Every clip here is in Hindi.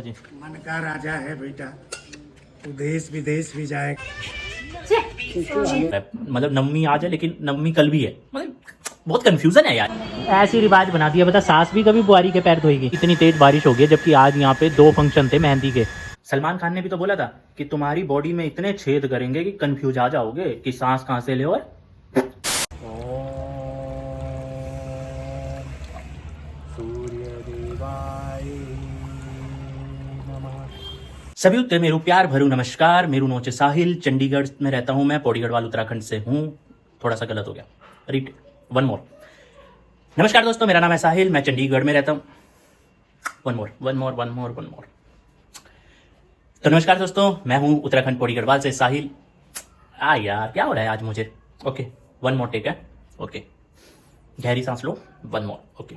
जी मन का राजा है बेटा, तू देश विदेश भी जाए। मतलब नवमी आज है लेकिन नवमी कल भी है। मतलब बहुत कंफ्यूजन है यार। ऐसी रिवाज बना दिया, बता सास भी कभी बुआरी के पैर धोएगी। इतनी तेज बारिश हो गई जबकि आज यहाँ पे 2 फंक्शन थे मेहंदी के। सलमान खान ने भी तो बोला था कि तुम्हारी बॉडी में इतने छेद करेंगे कि कंफ्यूज आ जाओगे कि सांस कहाँ से ले। और सभी उत्तर मेरू प्यार भरू नमस्कार। मेरू नोचे साहिल, चंडीगढ़ में रहता हूँ मैं, पौड़ी गढ़वाल उत्तराखंड से हूँ। थोड़ा सा गलत हो गया, रीट वन मोर। नमस्कार दोस्तों, मेरा नाम है साहिल, मैं चंडीगढ़ में रहता हूँ। One more. तो नमस्कार दोस्तों, मैं हूँ उत्तराखंड पौड़ी गढ़वाल से साहिल। यार क्या हो रहा है आज मुझे। ओके, वन मोर टेक है। ओके, गहरी सांस लो, वन मोर। ओके,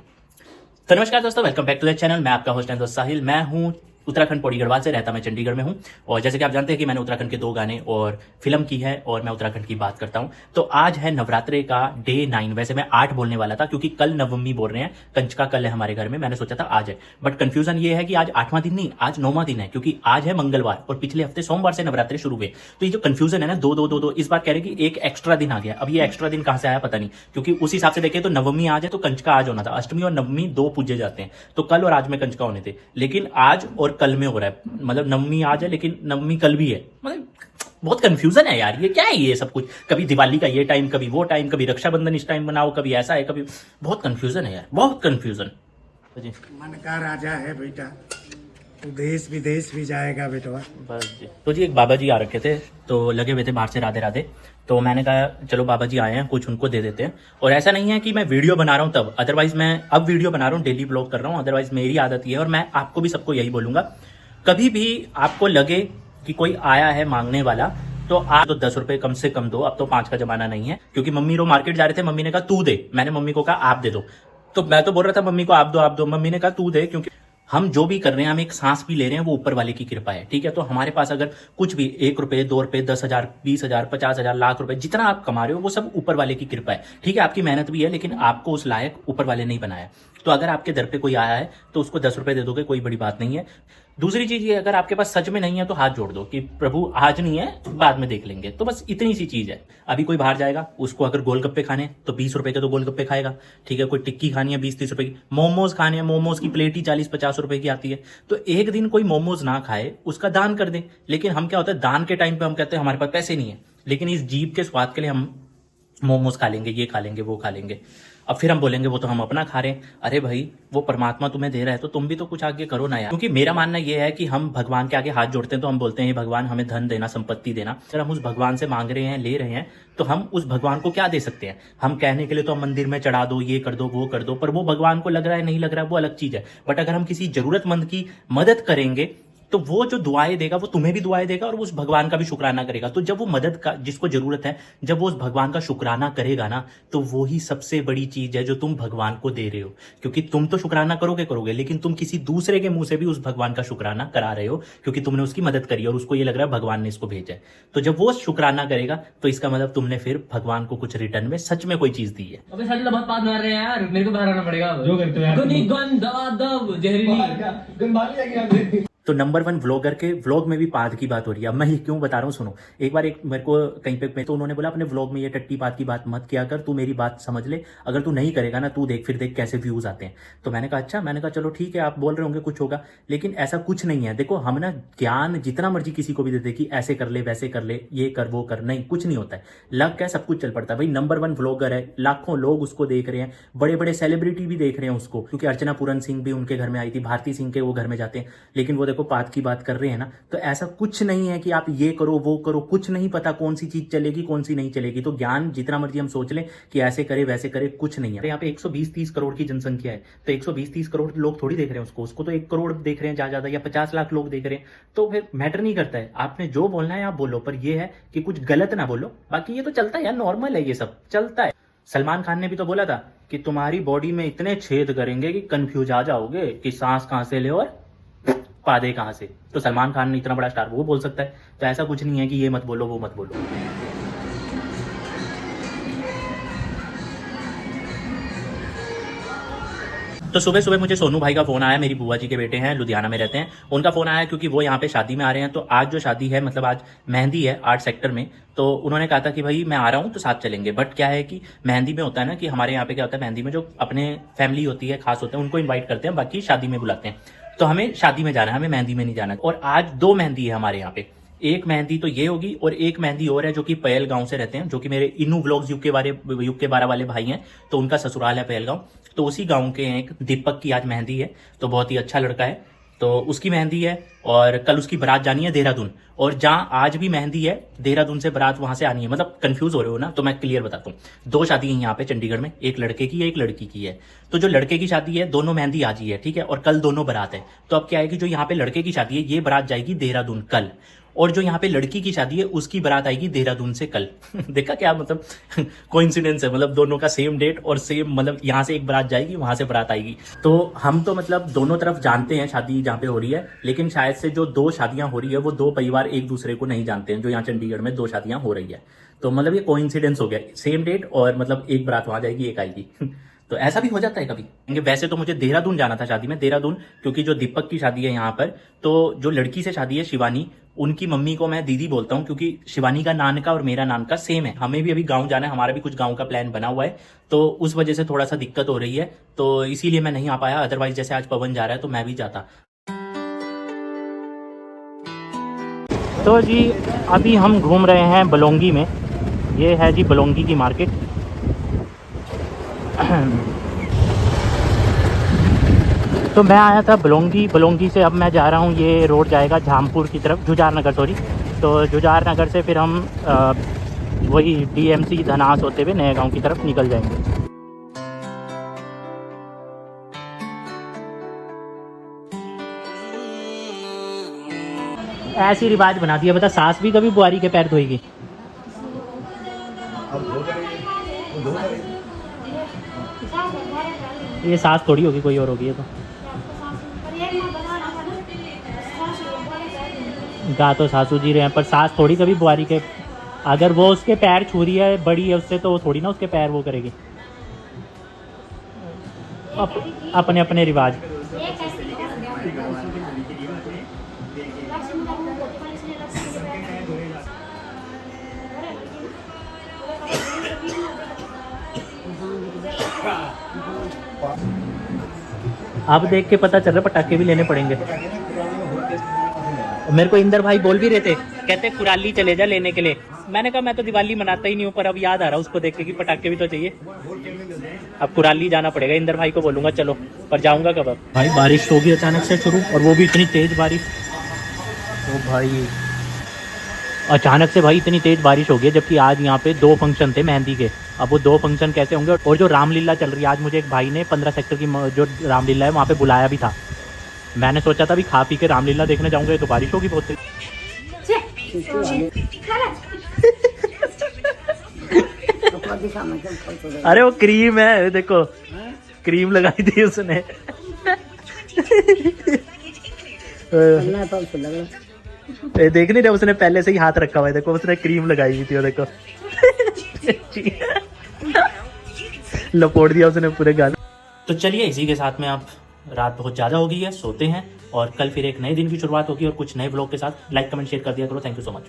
तो नमस्कार दोस्तों, welcome back to the channel. मैं आपका होस्ट एंड दोस्त साहिल। मैं हूँ उत्तराखंड पौड़ी गढ़वाल से, रहता मैं चंडीगढ़ में हूँ। और जैसे कि आप जानते हैं कि मैंने उत्तराखंड के 2 गाने और फिल्म की है और मैं उत्तराखंड की बात करता हूँ। तो आज है नवरात्रे का डे 9। वैसे मैं 8 बोलने वाला था क्योंकि कल नवमी बोल रहे हैं, कंचका कल है हमारे घर में। मैंने सोचा था आज है, बट कंफ्यूजन ये है कि आज 8वां दिन नहीं, आज 9वां दिन है क्योंकि आज है मंगलवार और पिछले हफ्ते सोमवार से नवरात्रे शुरू हुए। तो ये जो कंफ्यूजन है ना, 2 इस बार कह रहे कि एक एक्स्ट्रा दिन आ गया। अब ये एक्स्ट्रा दिन कहां से आया पता नहीं, क्योंकि उस हिसाब से देखें तो नवमी आज है तो कंचका आज होना था। अष्टमी और नवमी 2 पूजे जाते हैं, तो कल और आज में कंचका होने थे, लेकिन आज और कल में हो रहा है। मतलब नवमी आज है लेकिन नवमी कल भी है। मतलब बहुत कंफ्यूजन है यार, ये क्या है ये सब कुछ। कभी दिवाली का ये टाइम, कभी वो टाइम, कभी रक्षाबंधन इस टाइम बनाओ, कभी ऐसा है, कभी बहुत कंफ्यूजन है यार, बहुत कंफ्यूजन। मन का राजा है बेटा, तू देश विदेश भी जाएगा बेटा। बस जी। तो जी एक बाबा जी आ रखे थे, तो लगे हुए थे बाहर से राधे राधे। तो मैंने कहा चलो बाबा जी आए हैं, कुछ उनको दे देते हैं। और ऐसा नहीं है कि मैं वीडियो बना रहा हूँ तब, अदरवाइज मैं अब वीडियो बना रहा हूँ, डेली ब्लॉग कर रहा हूँ। अदरवाइज मेरी आदत ये है और मैं आपको भी सबको यही बोलूंगा, कभी भी आपको लगे कि कोई आया है मांगने वाला, तो आप तो 10 रुपए कम से कम दो। अब तो 5 का जमाना नहीं है, क्योंकि मम्मी रो मार्केट जा रहे थे, मम्मी ने कहा तू दे, मैंने मम्मी को कहा आप दे दो। तो मैं तो बोल रहा था मम्मी को आप दो, मम्मी ने कहा तू दे, क्योंकि हम जो भी कर रहे हैं, हम एक सांस भी ले रहे हैं, वो ऊपर वाले की कृपा है। ठीक है, तो हमारे पास अगर कुछ भी 1 रुपए 2 रुपए 10,000 20,000 50,000 लाख रुपए जितना आप कमा रहे हो, वो सब ऊपर वाले की कृपा है। ठीक है, आपकी मेहनत भी है, लेकिन आपको उस लायक ऊपर वाले नहीं बनाया। तो अगर आपके दर पे कोई आया है तो उसको 10 रुपए दे दोगे, कोई बड़ी बात नहीं है। दूसरी चीज ये, अगर आपके पास सच में नहीं है तो हाथ जोड़ दो कि प्रभु आज नहीं है, बाद में देख लेंगे। तो बस इतनी सी चीज है। अभी कोई बाहर जाएगा, उसको अगर गोलगप्पे खाने तो 20 रुपए के तो गोलगप्पे खाएगा। ठीक है, कोई टिक्की खानी है 20-30 रुपए की, मोमोज खाने हैं, मोमोज की प्लेट ही 40-50 रुपए की आती है। तो एक दिन कोई मोमोज ना खाए, उसका दान कर दे। लेकिन हम क्या होता है, दान के टाइम पे हम कहते हैं हमारे पास पैसे नहीं है, लेकिन इस जीभ के स्वाद के लिए हम मोमोज खा लेंगे, ये खा लेंगे, वो खा लेंगे। अब फिर हम बोलेंगे वो तो हम अपना खा रहे हैं। अरे भाई, वो परमात्मा तुम्हें दे रहा है तो तुम भी तो कुछ आगे करो ना यार। क्योंकि मेरा मानना ये है कि हम भगवान के आगे हाथ जोड़ते हैं तो हम बोलते हैं भगवान हमें धन देना, संपत्ति देना। अगर हम उस भगवान से मांग रहे हैं, ले रहे हैं, तो हम उस भगवान को क्या दे सकते हैं। हम कहने के लिए तो हम मंदिर में चढ़ा दो, ये कर दो, वो कर दो, पर वो भगवान को लग रहा है नहीं लग रहा है, वो अलग चीज है। बट अगर हम किसी जरूरतमंद की मदद करेंगे तो वो जो दुआएं देगा वो तुम्हें भी दुआएं देगा और उस भगवान का भी शुक्राना करेगा। तो जब वो मदद का, जिसको जरूरत है, जब वो उस भगवान का शुक्राना करेगा ना, तो वो ही सबसे बड़ी चीज है जो तुम भगवान को दे रहे हो। क्योंकि तुम तो शुक्राना करोगे, लेकिन तुम किसी दूसरे के मुंह से भी उस भगवान का शुक्राना करा रहे हो, क्योंकि तुमने उसकी मदद करी और उसको ये लग रहा है भगवान ने इसको भेजा है। तो जब वो शुक्राना करेगा तो इसका मतलब तुमने फिर भगवान को कुछ रिटर्न में सच में कोई चीज दी है। अबे साले बहुत बात मार रहे हैं यार, मेरे को बाहर आना पड़ेगा। जो करते हो यार, गन दवा दब जहरीली। तो नंबर 1 व्लॉगर के व्लॉग में भी पाद की बात हो रही है। अब मैं ये क्यों बता रहा हूँ, सुनो। एक बार एक मेरे को कहीं पे तो उन्होंने बोला अपने व्लॉग में ये टट्टी पाद की बात मत किया कर, तू मेरी बात समझ ले, अगर तू नहीं करेगा ना, तू देख फिर देख कैसे व्यूज आते हैं। तो मैंने कहा अच्छा, मैंने कहा चलो ठीक है, आप बोल रहे होंगे कुछ होगा, लेकिन ऐसा कुछ नहीं है। देखो हम ना ज्ञान जितना मर्जी किसी को भी देते कि ऐसे कर ले, वैसे कर ले, ये कर, वो कर, नहीं, कुछ नहीं होता है। लक है, सब कुछ चल पड़ता है। भाई नंबर 1 व्लॉगर है, लाखों लोग उसको देख रहे हैं, बड़े बड़े सेलिब्रिटी भी देख रहे हैं उसको, क्योंकि अर्चना पूरन सिंह भी उनके घर में आई थी, भारती सिंह के वो घर में जाते हैं, लेकिन वो देखो पाद की बात कर रहे हैं ना। तो ऐसा कुछ नहीं है कि आप ये करो वो करो, कुछ नहीं पता कौन सी चीज चलेगी कौन सी नहीं चलेगी। तो ज्ञान जितना मर्जी हम सोच लें कि ऐसे करे वैसे करे, कुछ नहीं है। यहाँ पे 120-30 करोड़ की जनसंख्या है, तो 120-30 करोड़ लोग थोड़ी देख रहे हैं उसको तो 1 करोड़ देख रहे हैं ज्यादा, या 50 लाख लोग देख रहे हैं। तो फिर मैटर नहीं करता है, आपने जो बोलना है आप बोलो, पर यह है कि कुछ गलत ना बोलो। बाकी ये तो चलता है यार, नॉर्मल है, ये सब चलता है। सलमान खान ने भी तो बोला था कि तुम्हारी बॉडी में इतने छेद करेंगे कि कंफ्यूज आ जाओगे कि सांस कहां से ले और पादे कहां से। तो सलमान खान ने इतना बड़ा स्टार, वो बोल सकता है। तो ऐसा कुछ नहीं है कि ये मत बोलो वो मत बोलो। तो सुबह सुबह मुझे सोनू भाई का फोन आया, मेरी बुआ जी के बेटे हैं, लुधियाना में रहते हैं, उनका फोन आया क्योंकि वो यहाँ पे शादी में आ रहे हैं। तो आज जो शादी है, मतलब आज मेहंदी है 8 सेक्टर में, तो उन्होंने कहा था कि भाई मैं आ रहा हूँ तो साथ चलेंगे। बट क्या है कि मेहंदी में होता है ना कि हमारे यहाँ पे क्या होता है, मेहंदी में जो अपने फैमिली होती है, खास होते हैं, उनको इन्वाइट करते हैं, बाकी शादी में बुलाते हैं। तो हमें शादी में जाना है, हमें मेहंदी में नहीं जाना। और आज 2 मेहंदी है हमारे यहाँ पे। एक मेहंदी तो ये होगी और एक मेहंदी और है जो कि पयल गांव से रहते हैं, जो कि मेरे इनू व्लॉग्स युग के 12 वाले भाई हैं, तो उनका ससुराल है पयल गांव। तो उसी गांव के एक दीपक की आज मेहंदी है, तो बहुत ही अच्छा लड़का है, तो उसकी मेहंदी है। और कल उसकी बारात जानी है देहरादून, और जहां आज भी मेहंदी है देहरादून से बारात वहां से आनी है। मतलब कंफ्यूज हो रहे हो ना, तो मैं क्लियर बताता हूँ। 2 शादी है यहाँ पे चंडीगढ़ में, एक लड़के की है एक लड़की की है। तो जो लड़के की शादी है दोनों मेहंदी आज ही है, ठीक है, और कल दोनों बारात है। तो अब क्या है कि जो यहाँ पे लड़के की शादी है ये बारात जाएगी देहरादून कल, और जो यहाँ पे लड़की की शादी है उसकी बारात आएगी देहरादून से कल। देखा क्या मतलब कोइंसिडेंस है, मतलब दोनों का सेम डेट और सेम, मतलब यहाँ से एक बारात जाएगी वहां से बारात आएगी। तो हम तो मतलब दोनों तरफ जानते हैं शादी जहाँ पे हो रही है, लेकिन शायद से जो 2 शादियां हो रही है वो 2 परिवार एक दूसरे को नहीं जानते हैं। जो यहाँ चंडीगढ़ में 2 शादियां हो रही है, तो मतलब ये कोइंसिडेंस हो गया, सेम डेट और मतलब एक बारात वहां जाएगी एक आएगी। तो ऐसा भी हो जाता है कभी। वैसे तो मुझे देहरादून जाना था शादी में, देहरादून, क्योंकि जो दीपक की शादी है यहाँ पर, तो जो लड़की से शादी है शिवानी, उनकी मम्मी को मैं दीदी बोलता हूँ, क्योंकि शिवानी का नान का और मेरा नान का सेम है। हमें भी अभी गांव जाना है, हमारा भी कुछ गांव का प्लान बना हुआ है, तो उस वजह से थोड़ा सा दिक्कत हो रही है, तो इसीलिए मैं नहीं आ पाया। अदरवाइज जैसे आज पवन जा रहा है तो मैं भी जाता। तो जी अभी हम घूम रहे हैं बलौंगी में, ये है जी बलौंगी की मार्केट। तो मैं आया था बलौंगी से अब मैं जा रहा हूँ, ये रोड जाएगा झामपुर की तरफ, जुझार नगर सॉरी। तो जुझार नगर से फिर हम वही DMC धनास होते हुए नए गांव की तरफ निकल जाएंगे। ऐसी रिवाज बना दिया, बता सास भी कभी बुआरी के पैर धोएगी? ये सास थोड़ी होगी, कोई और होगी ये तो। गा तो सासू जी रहे हैं, पर सास थोड़ी कभी बुआरी के, अगर वो उसके पैर छू रही है बड़ी है उससे, तो वो थोड़ी ना उसके पैर वो करेगी। अपने अपने रिवाज। अब देख के पता चल रहा है पटाखे भी लेने पड़ेंगे। मेरे को इंदर भाई बोल भी रहे थे, कहते कुराली चले जा लेने के लिए। मैंने कहा मैं तो दिवाली मनाता ही नहीं हूँ, पर अब याद आ रहा है उसको देख के कि पटाखे भी तो चाहिए। अब कुराली जाना पड़ेगा, इंदर भाई को बोलूंगा चलो, पर जाऊंगा कब। अब भाई बारिश होगी अचानक से शुरू, और वो भी इतनी तेज बारिश। तो भाई अचानक से भाई इतनी तेज बारिश हो गई, जबकि आज यहाँ पे 2 फंक्शन थे मेहंदी के। अब वो 2 फंक्शन कैसे होंगे। और जो रामलीला चल रही है, आज मुझे एक भाई ने 15 सेक्टर की जो रामलीला है वहाँ पे बुलाया भी था। मैंने सोचा था भी खा पी के रामलीला देखने जाऊंगा, तो बारिश होगी बहुत तेज। अरे वो क्रीम है, देखो क्रीम लगाई थी उसने। देख नहीं रहे, उसने पहले से ही हाथ रखा हुआ है, देखो उसने क्रीम लगाई हुई थी, वो देखो। लपोड़ दिया उसने पूरे गाल। तो चलिए इसी के साथ में आप, रात बहुत ज़्यादा हो गई है, सोते हैं, और कल फिर एक नए दिन की शुरुआत होगी और कुछ नए ब्लॉग के साथ। लाइक कमेंट शेयर कर दिया करो। Thank you so much.